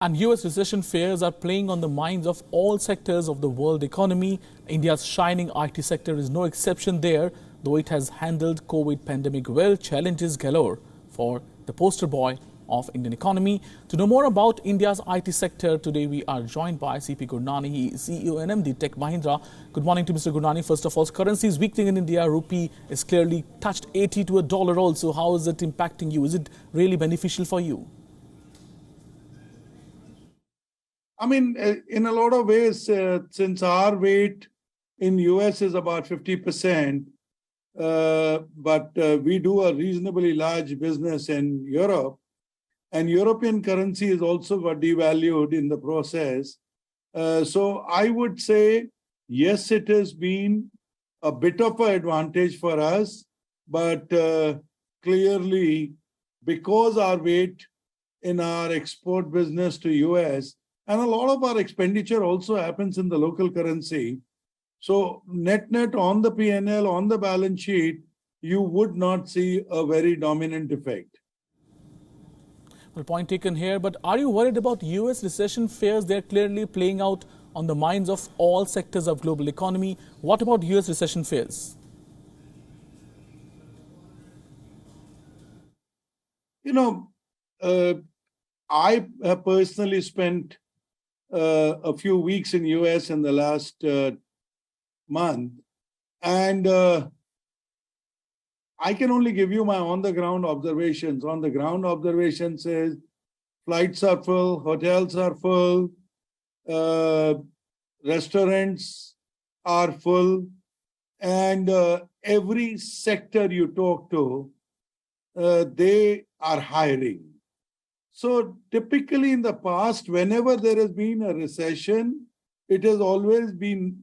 And US recession fears are playing on the minds of all sectors of the world economy. India's shining IT sector is no exception there, though it has handled COVID pandemic well. Challenges galore for the poster boy of Indian economy. To know more about India's IT sector, today we are joined by CP Gurnani. He is CEO and MD Tech Mahindra. Good morning to Mr. Gurnani. First of all, currency is weakening in India. Rupee is clearly touched 80 to a dollar also. How is it impacting you? Is it really beneficial for you? I mean, in a lot of ways, since our weight in US is about 50%, but we do a reasonably large business in Europe, and European currency is also got devalued in the process. So I would say, yes, it has been a bit of an advantage for us, but clearly, because our weight in our export business to US, and a lot of our expenditure also happens in the local currency. So net on the P&L, on the balance sheet, you would not see a very dominant effect. Well, point taken here, but are you worried about US recession fears? They're clearly playing out on the minds of all sectors of global economy. What about US recession fears? You know, I have personally spent a few weeks in US in the last month, and I can only give you my on-the-ground observations. On-the-ground observations is flights are full, hotels are full, restaurants are full, and every sector you talk to, they are hiring. So typically in the past, whenever there has been a recession, it has always been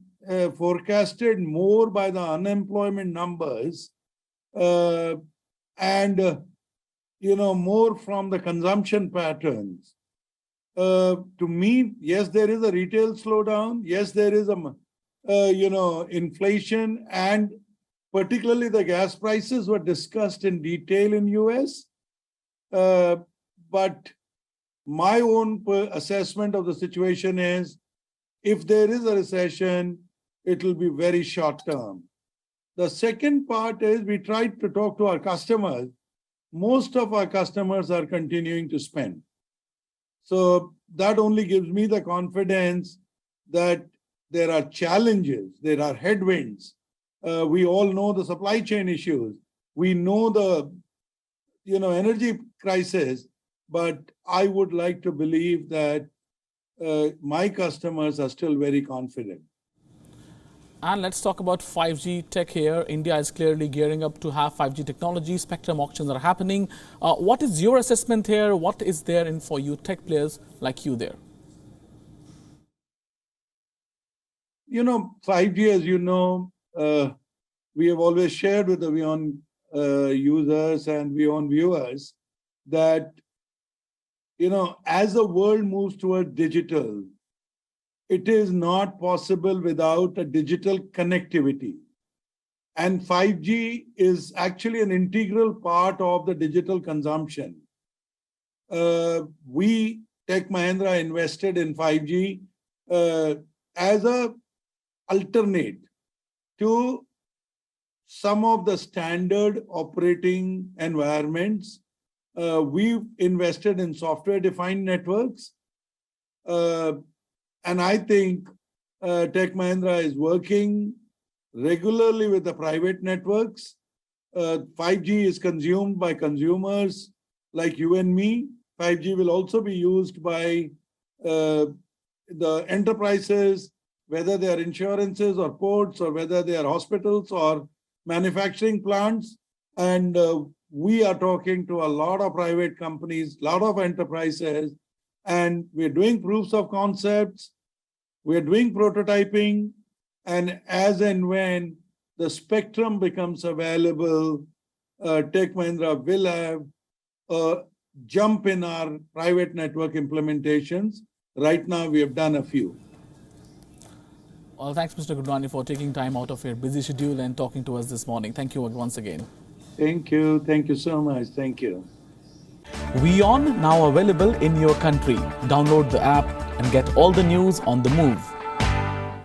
forecasted more by the unemployment numbers and more from the consumption patterns. To me, yes, there is a retail slowdown. Yes, there is a inflation, and particularly the gas prices were discussed in detail in US. But my own assessment of the situation is, if there is a recession, it will be very short term. The second part is we tried to talk to our customers. Most of our customers are continuing to spend. So that only gives me the confidence that there are challenges, there are headwinds. We all know the supply chain issues. We know the energy crisis. But I would like to believe that my customers are still very confident. And let's talk about 5G tech here. India is clearly gearing up to have 5G technology. Spectrum auctions are happening. What is your assessment here? What is there in for you tech players like you there? 5G, as you know, we have always shared with the WION users and WION viewers that as the world moves toward digital, it is not possible without a digital connectivity. And 5G is actually an integral part of the digital consumption. We, Tech Mahindra, invested in 5G as an alternate to some of the standard operating environments. We've invested in software-defined networks. And I think Tech Mahindra is working regularly with the private networks. 5G is consumed by consumers like you and me. 5G will also be used by the enterprises, whether they are insurances or ports, or whether they are hospitals or manufacturing plants. And we are talking to a lot of private companies, a lot of enterprises, and we're doing proofs of concepts, we're doing prototyping, and as and when the spectrum becomes available, Tech Mahindra will have a jump in our private network implementations. Right now, we have done a few. Well, thanks, Mr. Gurnani, for taking time out of your busy schedule and talking to us this morning. Thank you once again. Thank you. Thank you so much. Thank you. WION now available in your country. Download the app and get all the news on the move.